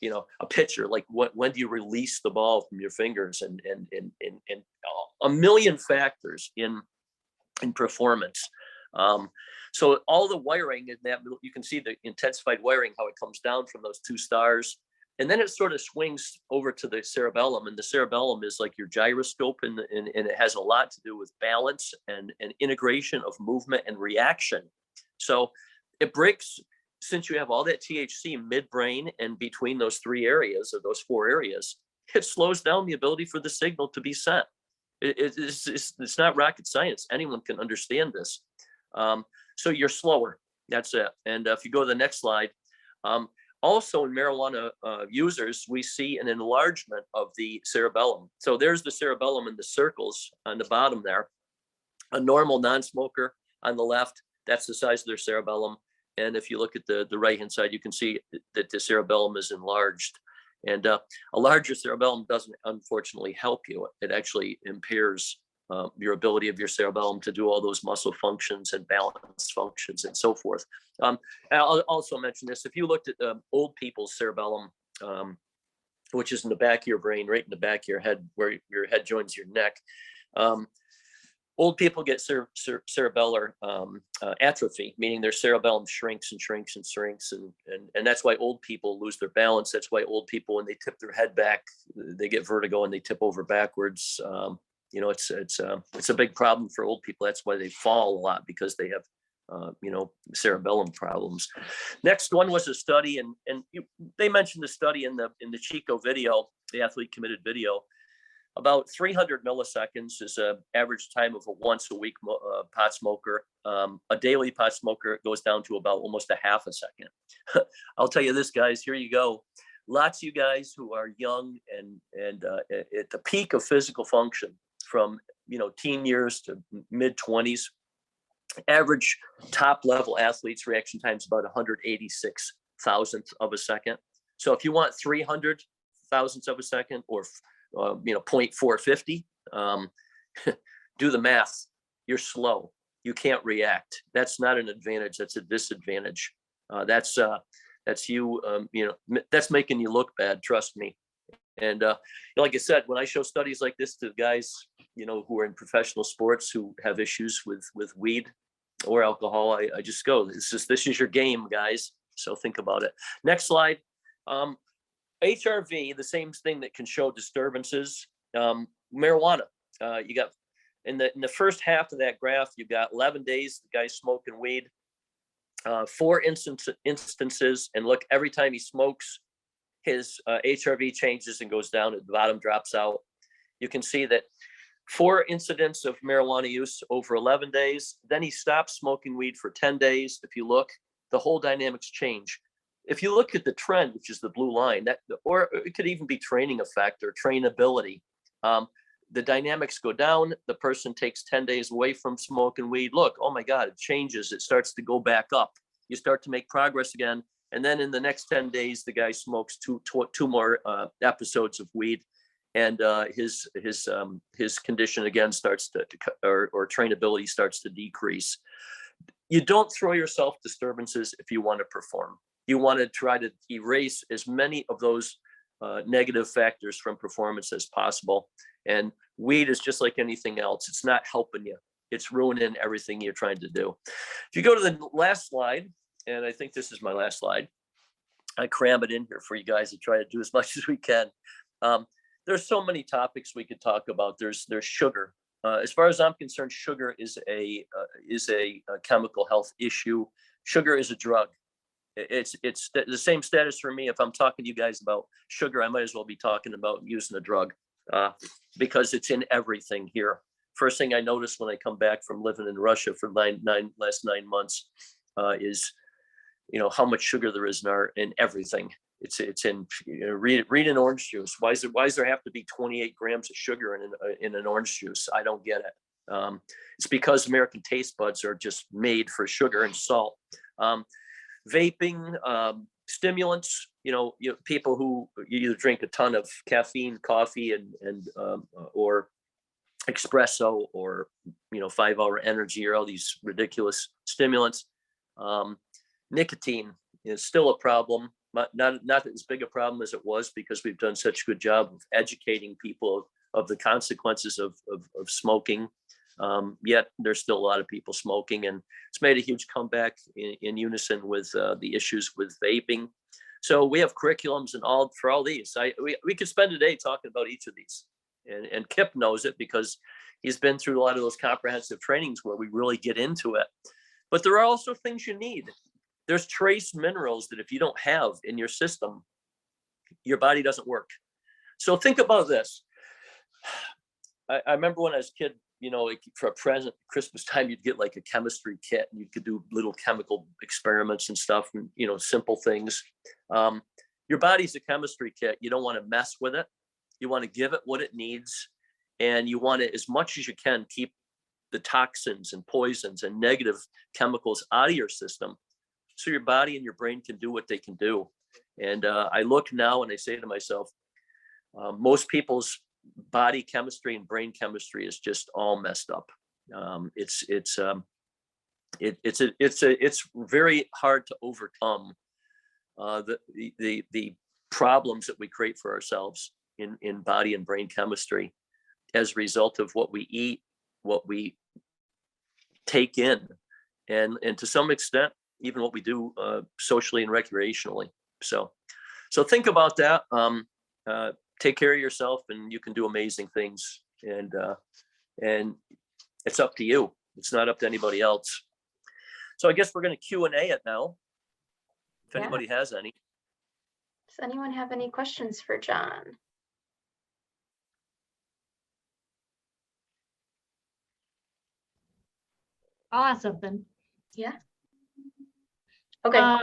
a pitcher, like when do you release the ball from your fingers, and a million factors in performance. So all the wiring in that, you can see the intensified wiring, how it comes down from those two stars. And then it sort of swings over to the cerebellum, and the cerebellum is like your gyroscope, and it has a lot to do with balance and integration of movement and reaction. So it breaks, since you have all that THC midbrain and between those three areas, or those four areas, it slows down the ability for the signal to be sent. It's not rocket science. Anyone can understand this. So you're slower. That's it. And if you go to the next slide, also in marijuana users, we see an enlargement of the cerebellum. So there's the cerebellum in the circles on the bottom there. A normal non-smoker on the left, that's the size of their cerebellum. And if you look at the right-hand side, you can see that the cerebellum is enlarged. And a larger cerebellum doesn't, unfortunately, help you. It actually impairs your ability of your cerebellum to do all those muscle functions and balance functions and so forth. I'll also mention this. If you looked at old people's cerebellum, which is in the back of your brain, right in the back of your head, where your head joins your neck, old people get cerebellar atrophy, meaning their cerebellum shrinks and shrinks and shrinks. And that's why old people lose their balance. That's why old people, when they tip their head back, they get vertigo and they tip over backwards. It's a big problem for old people. That's why they fall a lot, because they have cerebellum problems. Next one was a study, and they mentioned the study in the Chico video, the athlete committed video. About 300 milliseconds is an average time of a once a week pot smoker. A daily pot smoker goes down to about almost a half a second. I'll tell you this, guys, here you go. lots of you guys who are young and at the peak of physical function, from teen years to mid 20s, average top level athletes reaction time is about 186 thousandths of a second. So if you want 300 thousandths of a second, or 0.450, do the math. You're slow. You can't react. That's not an advantage. That's a disadvantage. That's you. That's making you look bad. Trust me. And like I said, when I show studies like this to guys, who are in professional sports who have issues with weed or alcohol, I just go, this is your game, guys. So think about it. Next slide. HRV, the same thing that can show disturbances. Marijuana. You got in the first half of that graph, you got 11 days the guy's smoking weed. 4 instances, and look, every time he smokes, his HRV changes and goes down. At the bottom, drops out. You can see that 4 incidents of marijuana use over 11 days. Then he stops smoking weed for 10 days. If you look, the whole dynamics change. If you look at the trend, which is the blue line, or it could even be training effect or trainability. The dynamics go down. The person takes 10 days away from smoking weed. Look, oh my God, it changes. It starts to go back up. You start to make progress again. And then in the next 10 days, the guy smokes two more episodes of weed, and his condition again starts to or trainability starts to decrease. You don't throw yourself disturbances if you want to perform. You want to try to erase as many of those negative factors from performance as possible. And weed is just like anything else. It's not helping you. It's ruining everything you're trying to do. If you go to the last slide, and I think this is my last slide, I cram it in here for you guys to try to do as much as we can. There's so many topics we could talk about. There's sugar. As far as I'm concerned, sugar is a chemical health issue. Sugar is a drug. It's the same status for me. If I'm talking to you guys about sugar, I might as well be talking about using a drug, because it's in everything here. First thing I noticed when I come back from living in Russia for last 9 months is, how much sugar there is in everything. It's in read an orange juice. Why does there have to be 28 grams of sugar in an orange juice? I don't get it. It's because American taste buds are just made for sugar and salt. Vaping, stimulants, people who either drink a ton of caffeine, coffee, and or espresso, or 5-hour energy, or all these ridiculous stimulants. Nicotine is still a problem, but not as big a problem as it was, because we've done such a good job of educating people of the consequences of smoking. Yet there's still a lot of people smoking, and it's made a huge comeback in unison with the issues with vaping. So we have curriculums and for all these. We could spend a day talking about each of these, and Kip knows it because he's been through a lot of those comprehensive trainings where we really get into it. But there are also things you need. There's trace minerals that if you don't have in your system, your body doesn't work. So think about this. I remember when I was a kid, like for a present Christmas time, you'd get like a chemistry kit, and you could do little chemical experiments and stuff, and simple things. Your body's a chemistry kit. You don't want to mess with it. You want to give it what it needs, and you want to, as much as you can, keep the toxins and poisons and negative chemicals out of your system, so your body and your brain can do what they can do. And I look now and I say to myself, most people's body chemistry and brain chemistry is just all messed up. It's very hard to overcome the problems that we create for ourselves in body and brain chemistry as a result of what we eat, what we take in, and to some extent even what we do socially and recreationally. So think about that. Take care of yourself, and you can do amazing things. And it's up to you. It's not up to anybody else. So I guess we're going to Q&A it now, if anybody has any. Does anyone have any questions for John? I'll ask something. Yeah. Okay.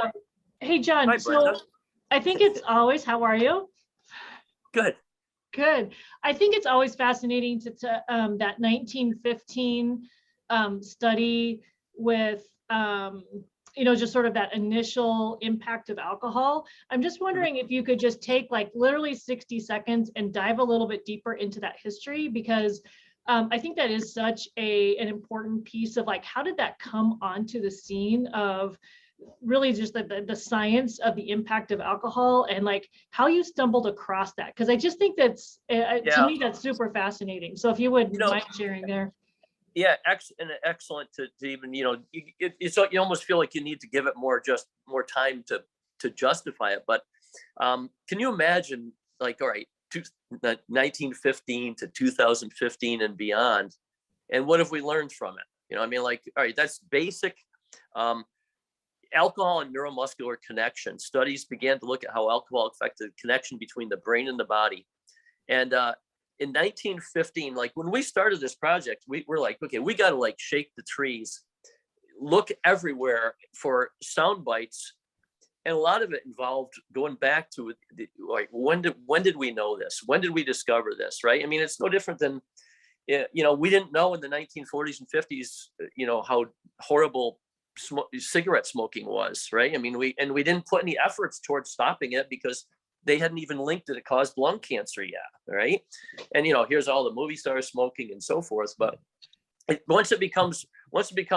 Hey, John. Hi, Brenda. I think it's always, how are you? Good. Good. I think it's always fascinating to that 1915 study with, just sort of that initial impact of alcohol. I'm just wondering if you could just take like literally 60 seconds and dive a little bit deeper into that history, because I think that is such an important piece of like, how did that come onto the scene of really just the science of the impact of alcohol, and like how you stumbled across that, because I just think that's to me that's super fascinating. So if you would mind sharing there. Yeah, excellent to even, it's you almost feel like you need to give it more time to justify it. But can you imagine, like, all right, 1915 to 2015 and beyond, and what have we learned from it? I mean, like, all right, that's basic. Alcohol and neuromuscular connection. Studies began to look at how alcohol affected the connection between the brain and the body. And in 1915, like when we started this project, we're like, okay, we got to like shake the trees, look everywhere for sound bites. And a lot of it involved going back to like, when did we know this? When did we discover this? Right. I mean, it's no different than, we didn't know in the 1940s and 50s, how horrible cigarette smoking was, right? I mean, we didn't put any efforts towards stopping it because they hadn't even linked that it caused lung cancer yet, right? And here's all the movie stars smoking and so forth. But once it becomes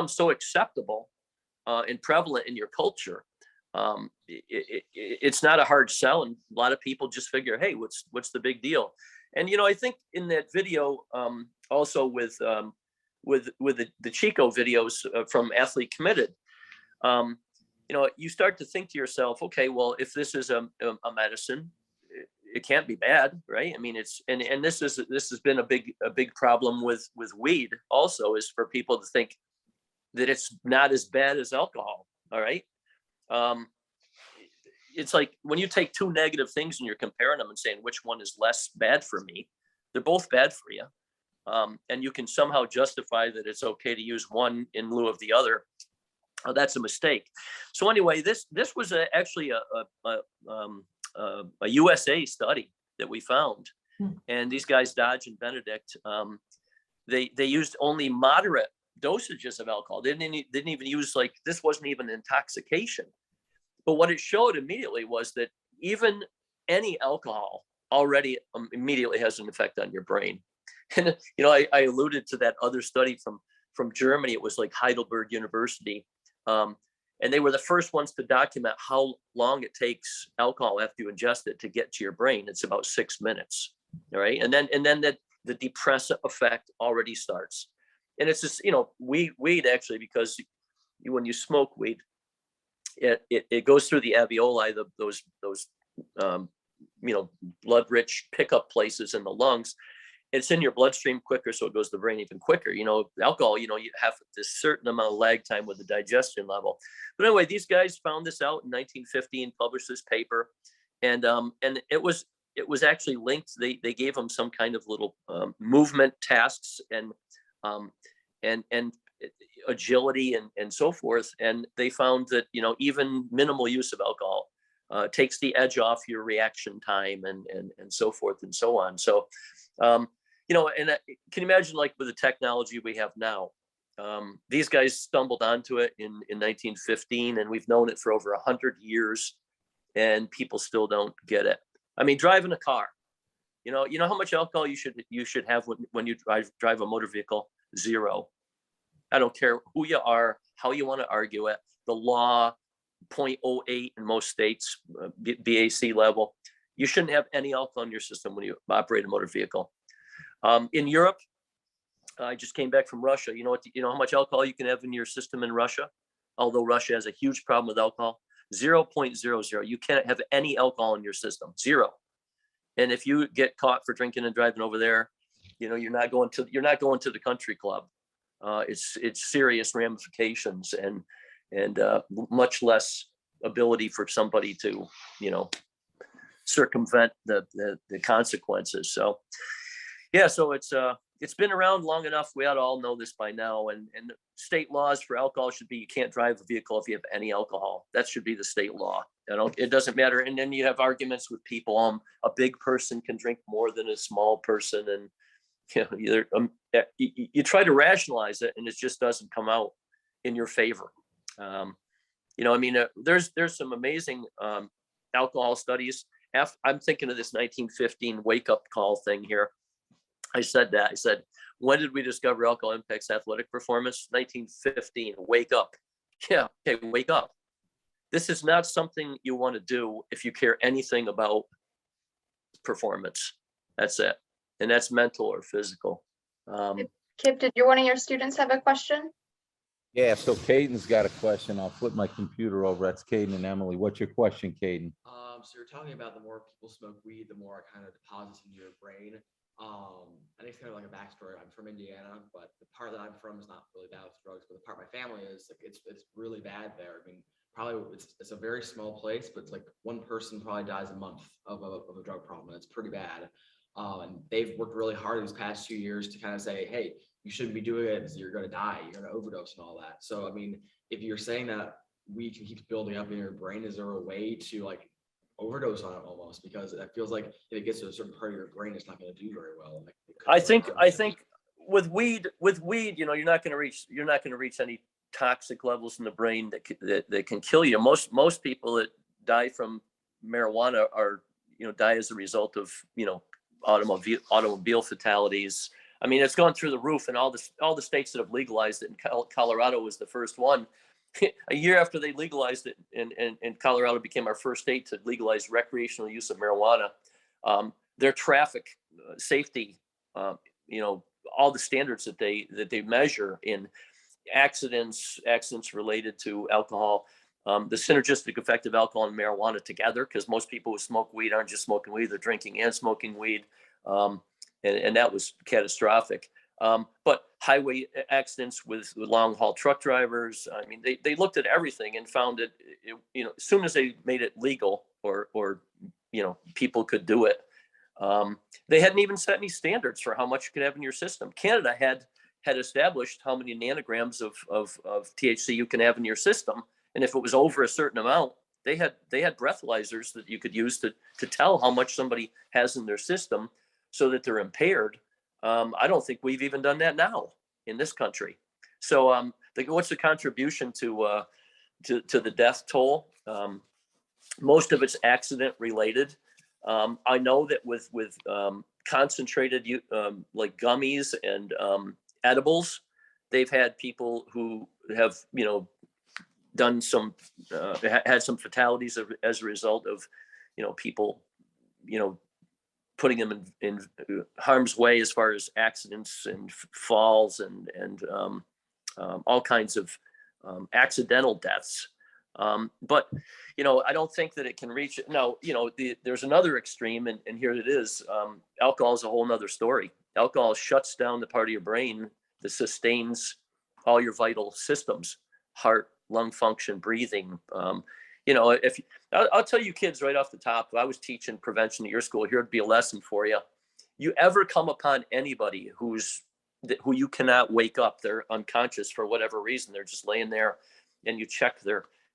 so acceptable and prevalent in your culture, it's not a hard sell, and a lot of people just figure, hey, what's the big deal? And I think in that video, also with the Chico videos from Athlete Committed, you start to think to yourself, okay, well, if this is a medicine, it can't be bad, right? I mean, it's and this has been a big problem with weed also, is for people to think that it's not as bad as alcohol. All right. It's like when you take two negative things and you're comparing them and saying which one is less bad for me, they're both bad for you. And you can somehow justify that it's okay to use one in lieu of the other. That's a mistake. So anyway, this was actually a USA study that we found, and these guys, Dodge and Benedict, they used only moderate dosages of alcohol. They didn't even use, like, this wasn't even intoxication. But what it showed immediately was that even any alcohol already immediately has an effect on your brain. And I alluded to that other study from Germany. It was like Heidelberg University, and they were the first ones to document how long it takes alcohol after you ingest it to get to your brain. It's about 6 minutes, all right? And then the depressive effect already starts. And it's just, weed actually, because when you smoke weed, it goes through the alveoli, those blood-rich pickup places in the lungs. It's in your bloodstream quicker, so it goes to the brain even quicker. Alcohol, you have this certain amount of lag time with the digestion level. But anyway, these guys found this out in 1915, published this paper, and it was actually linked. They gave them some kind of little movement tasks and agility and so forth, and they found that even minimal use of alcohol takes the edge off your reaction time and so forth and so on. So and can you imagine, like, with the technology we have now, these guys stumbled onto it in 1915, and we've known it for over 100 years, and people still don't get it. I mean, driving a car, you know how much alcohol you should have when you drive a motor vehicle? 0. I don't care who you are, how you want to argue it. The law, 0.08 in most states, BAC level. You shouldn't have any alcohol in your system when you operate a motor vehicle. In Europe, I just came back from Russia. You know how much alcohol you can have in your system in Russia? Although Russia has a huge problem with alcohol, 0.00. You can't have any alcohol in your system, 0. And if you get caught for drinking and driving over there, you're not going to the country club. It's serious ramifications and much less ability for somebody to circumvent the consequences. So yeah, so it's been around long enough. We ought to all know this by now. And state laws for alcohol should be, you can't drive a vehicle if you have any alcohol. That should be the state law. It doesn't matter. And then you have arguments with people. A big person can drink more than a small person, and you try to rationalize it, and it just doesn't come out in your favor. There's some amazing alcohol studies. I'm thinking of this 1915 wake up call thing here. I said, when did we discover alcohol impacts athletic performance? 1915, wake up. Yeah, okay, wake up. This is not something you want to do if you care anything about performance. That's it. And that's mental or physical. Kip, did one of your students have a question? Yeah, so Caden's got a question. I'll flip my computer over. That's Caden and Emily. What's your question, Caden? So you're talking about the more people smoke weed, the more it kind of deposits into your brain. I think it's kind of like a backstory. I'm from Indiana, but the part that I'm from is not really bad with drugs, but the part of my family is like it's really bad there. I mean, probably it's a very small place, but it's like one person probably dies a month of a drug problem. It's pretty bad. And they've worked really hard these past 2 years to kind of say, hey, you shouldn't be doing it because you're going to die, you're going to overdose and all that. So, I mean, if you're saying that weed can keep building up in your brain, is there a way to like overdose on it almost? Because it feels like if it gets to a certain part of your brain, it's not going to do very well. Like, I think with weed, you're not going to reach any toxic levels in the brain that can kill you. Most people that die from marijuana die as a result of automobile fatalities. I mean, it's gone through the roof, and all the states that have legalized it, and Colorado was the first one. A year after they legalized it, and Colorado became our first state to legalize recreational use of marijuana, their traffic safety, all the standards that they measure in accidents related to alcohol, the synergistic effect of alcohol and marijuana together, because most people who smoke weed aren't just smoking weed, they're drinking and smoking weed. And that was catastrophic. But highway accidents with long haul truck drivers, I mean, they looked at everything and found that, as soon as they made it legal or people could do it, they hadn't even set any standards for how much you could have in your system. Canada had established how many nanograms of THC you can have in your system. And if it was over a certain amount, they had breathalyzers that you could use to tell how much somebody has in their system so that they're impaired. I don't think we've even done that now in this country. So what's the contribution to the death toll? Most of it's accident related. I know that with concentrated like gummies and edibles, they've had people who have done some had some fatalities as a result of people putting them in harm's way as far as accidents and falls and all kinds of accidental deaths. But I don't think that it can reach it. Now, there's another extreme, and here it is. Alcohol is a whole nother story. Alcohol shuts down the part of your brain that sustains all your vital systems: heart, lung function, breathing. I'll tell you kids right off the top, if I was teaching prevention at your school, here'd be a lesson for you. You ever come upon anybody who you cannot wake up, they're unconscious for whatever reason, they're just laying there, and you check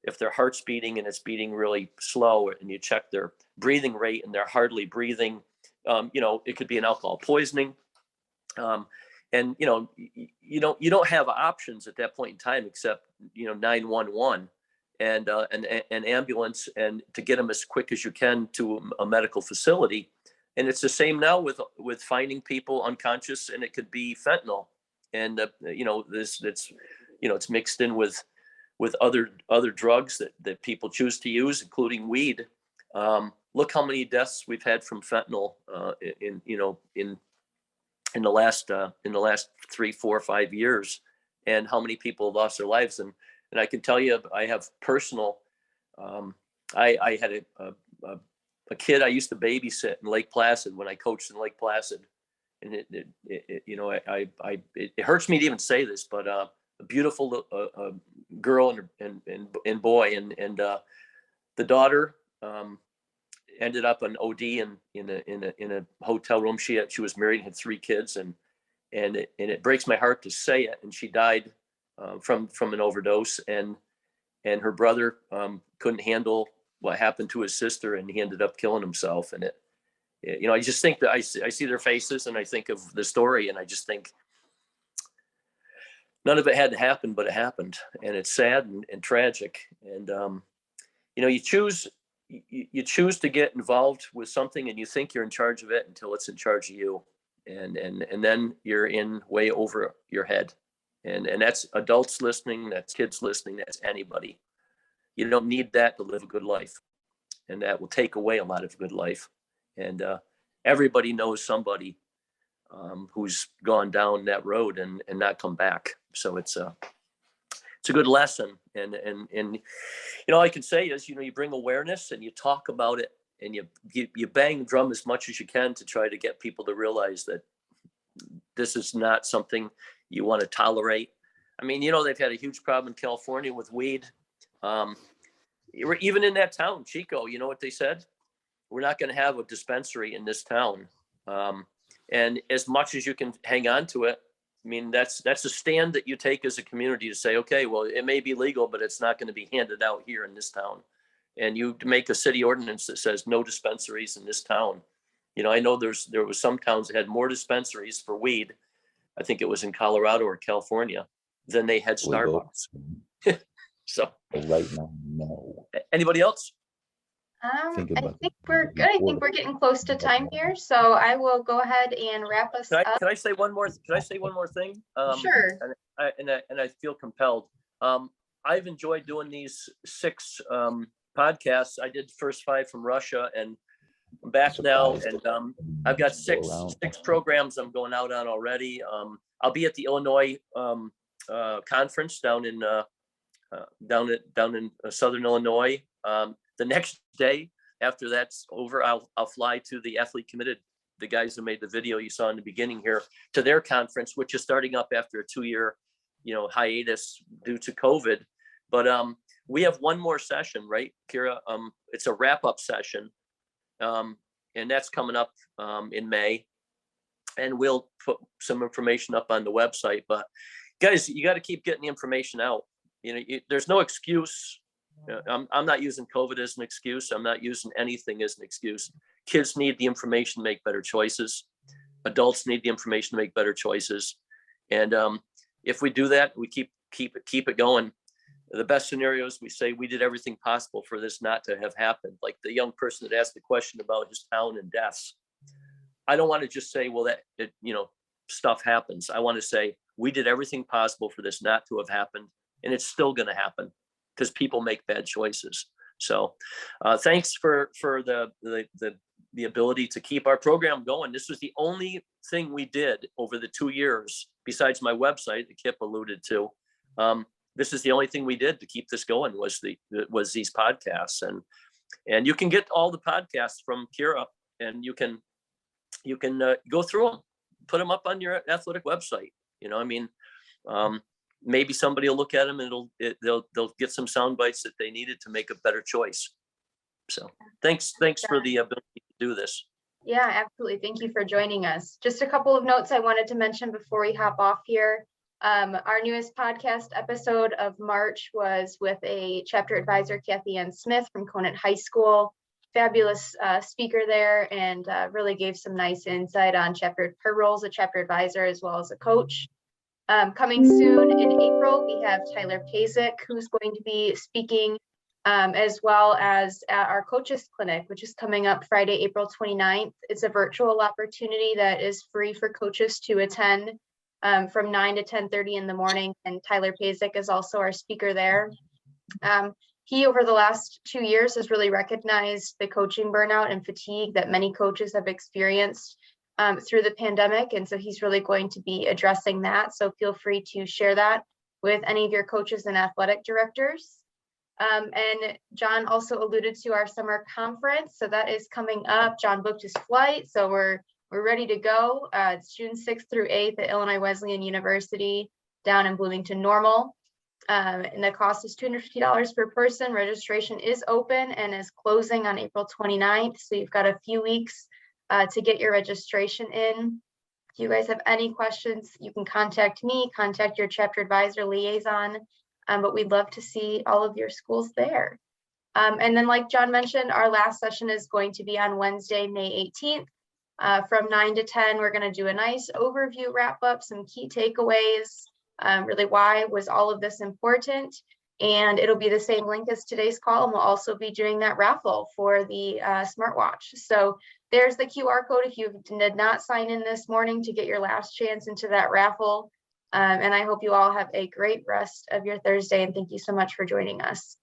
if their heart's beating and it's beating really slow, and you check their breathing rate and they're hardly breathing, it could be an alcohol poisoning. And you don't have options at that point in time except 911 and an ambulance, and to get them as quick as you can to a medical facility. And it's the same now with finding people unconscious, and it could be fentanyl, and it's mixed in with other drugs that people choose to use, including weed. Look how many deaths we've had from fentanyl in the last 3, 4, 5 years, and how many people have lost their lives. And I can tell you, I have personal. I had a kid I used to babysit in Lake Placid when I coached in Lake Placid, and it hurts me to even say this, but a beautiful girl and boy, and the daughter ended up an OD in a hotel room. She was married and had 3 kids, and it breaks my heart to say it. And she died from an overdose, and her brother couldn't handle what happened to his sister, and he ended up killing himself. And I just think that I see their faces, and I think of the story, and I just think none of it had to happen, but it happened, and it's sad and tragic. And you choose to get involved with something, and you think you're in charge of it until it's in charge of you, and then you're in way over your head. And that's adults listening, that's kids listening, that's anybody. You don't need that to live a good life, and that will take away a lot of good life. And everybody knows somebody who's gone down that road and not come back. So it's a good lesson. And all I can say is, you bring awareness and you talk about it, and you bang the drum as much as you can to try to get people to realize that this is not something you want to tolerate. I mean, they've had a huge problem in California with weed. Even in that town, Chico, you know what they said? We're not going to have a dispensary in this town. And as much as you can hang on to it, I mean, that's a stand that you take as a community to say, okay, well, it may be legal, but it's not going to be handed out here in this town. And you make a city ordinance that says no dispensaries in this town. I know there was some towns that had more dispensaries for weed. I think it was in Colorado or California than they had Starbucks. So right now, no. Anybody else? I think we're good. I think we're getting close to time here, so I will go ahead and wrap us up. Can I say one more thing? Sure. And I feel compelled. I've enjoyed doing these 6 podcasts. I did the first 5 from Russia, and I'm back now, and I've got six programs I'm going out on already. I'll be at the Illinois conference down in Southern Illinois. The next day after that's over, I'll fly to the Athlete Committed, the guys who made the video you saw in the beginning here, to their conference, which is starting up after a 2-year, hiatus due to COVID. But we have one more session, right, Kira? It's a wrap-up session, and that's coming up in May, and we'll put some information up on the website. But guys, you got to keep getting the information out. There's no excuse. I'm not using COVID as an excuse. I'm not using anything as an excuse. Kids need the information to make better choices. Adults need the information to make better choices. And if we do that, we keep it going. The best scenarios, we say we did everything possible for this not to have happened. Like the young person that asked the question about his town and deaths. I don't want to just say, well, stuff happens. I want to say we did everything possible for this not to have happened, and it's still going to happen because people make bad choices. So thanks for the ability to keep our program going. This was the only thing we did over the 2 years, besides my website that Kip alluded to. This is the only thing we did to keep this going was these podcasts. And you can get all the podcasts from Kira, and you can go through them, put them up on your athletic website. Maybe somebody will look at them and they'll get some sound bites that they needed to make a better choice. So thanks for the ability to do this. Yeah, absolutely. Thank you for joining us. Just a couple of notes I wanted to mention before we hop off here. Our newest podcast episode of March was with a chapter advisor, Kathy Ann Smith from Conant High School. Fabulous speaker there, and really gave some nice insight on her role as a chapter advisor as well as a coach. Coming soon in April, we have Tyler Pazek, who's going to be speaking, as well as at our coaches clinic, which is coming up Friday, April 29th. It's a virtual opportunity that is free for coaches to attend from 9 to 10:30 in the morning. And Tyler Pazek is also our speaker there. He, over the last 2 years, has really recognized the coaching burnout and fatigue that many coaches have experienced through the pandemic. And so he's really going to be addressing that. So feel free to share that with any of your coaches and athletic directors. And John also alluded to our summer conference. So that is coming up. John booked his flight, so we're ready to go. It's June 6th through 8th at Illinois Wesleyan University down in Bloomington Normal. And the cost is $250 per person. Registration is open and is closing on April 29th. So you've got a few weeks to get your registration in. If you guys have any questions, you can contact me, contact your chapter advisor liaison, but we'd love to see all of your schools there. And then like John mentioned, our last session is going to be on Wednesday, May 18th. From 9 to 10, we're going to do a nice overview wrap up, some key takeaways, really why was all of this important. And it'll be the same link as today's call. And we'll also be doing that raffle for the smartwatch. So there's the QR code if you did not sign in this morning to get your last chance into that raffle. And I hope you all have a great rest of your Thursday. And thank you so much for joining us.